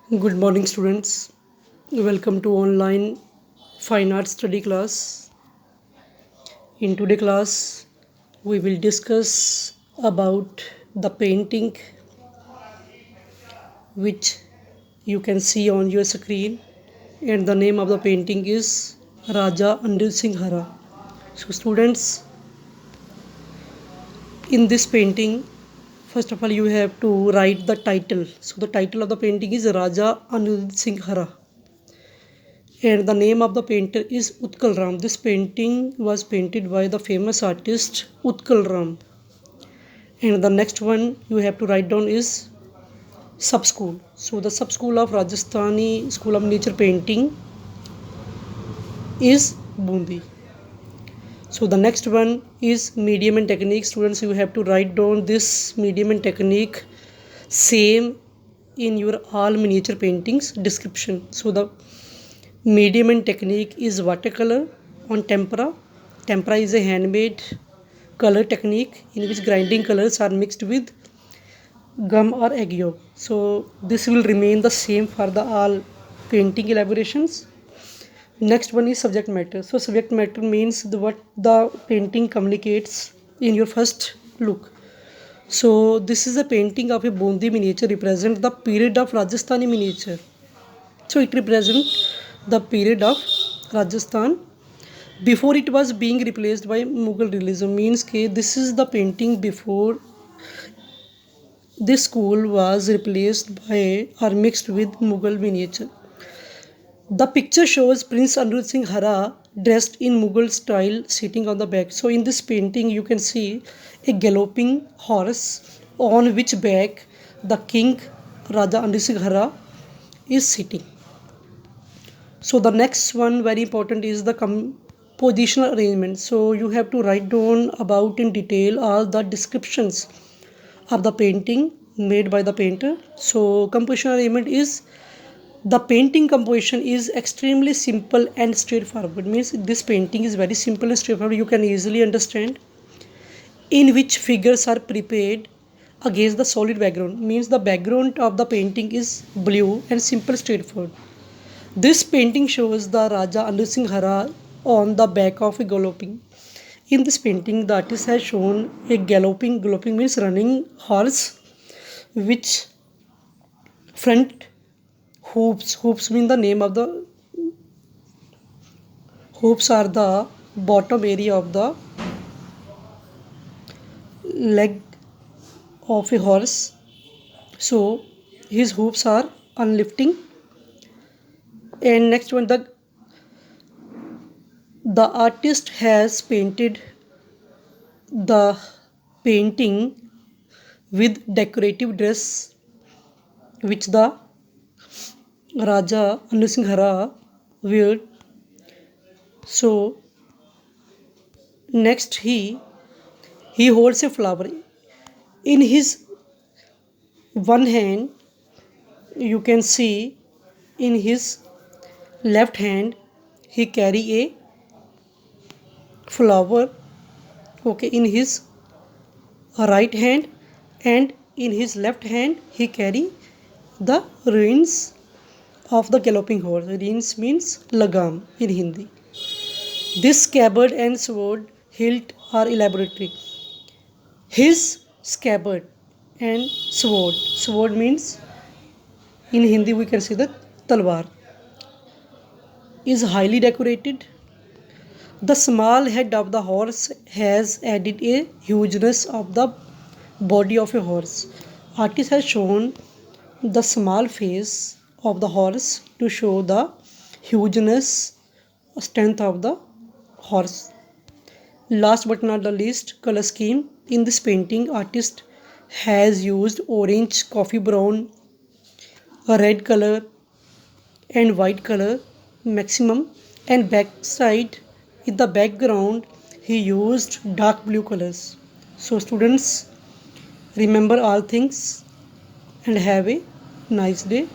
Good morning, students. Welcome to online fine arts study class. In today's class, we will discuss about the painting which you can see on your screen, and the name of the painting is Raja Anil Singh Hara. So, students, in this painting, first of all, you have to write the title. So, the title of the painting is Raja Anil Singh Hara. And the name of the painter is Utkal Ram. This painting was painted by the famous artist Utkal Ram. And the next one you have to write down is sub school. So the sub school of Rajasthani School of Nature Painting is Bundi. So the next one is medium and technique. Students, you have to write down this medium and technique same in your all miniature paintings description. So the medium and technique is watercolor on tempera. Tempera is a handmade color technique in which grinding colors are mixed with gum or egg yolk. So this will remain the same for the all painting elaborations. Next one is subject matter. So subject matter means what the painting communicates in your first look. So this is a painting of a Bundi miniature represent the period of Rajasthani miniature. So it represents the period of Rajasthan before it was being replaced by Mughal realism. Means that this is the painting before this school was replaced by or mixed with Mughal miniature. The picture shows Prince Anirudh Singh Hara dressed in Mughal style sitting on the back. So in this painting you can see a galloping horse on which back the king Raja Anirudh Singh Hara is sitting. So the next one very important is the compositional arrangement. So you have to write down about in detail all the descriptions of the painting made by the painter. So compositional arrangement is the painting composition is extremely simple and straightforward. Means this painting is very simple and straightforward. You can easily understand in which figures are prepared against the solid background. Means the background of the painting is blue and simple straightforward. This painting shows the Raja Anirudh Singh Hara on the back of a galloping. In this painting, the artist has shown a galloping means running horse, which front hoops mean the name of the hoops are the bottom area of the leg of a horse. So his hoops are unlifting. And next one, the artist has painted the painting with decorative dress which the Raja Anirudh Singh Hara wear. So next he holds a flower in his one hand. You can see in his left hand he carry a flower, okay, in his right hand, and in his left hand he carry the reins of the galloping horse. Reins means lagam in Hindi. This scabbard and sword hilt are elaboratory. His scabbard and sword means in Hindi we can say that talwar, is highly decorated. The small head of the horse has added a hugeness of the body of a horse. Artist has shown the small face of the horse to show the hugeness, strength of the horse. Last but not the least, color scheme. In this painting, artist has used orange, coffee brown, a red color and white color maximum, and backside in the background he used dark blue colors. So students, remember all things and have a nice day.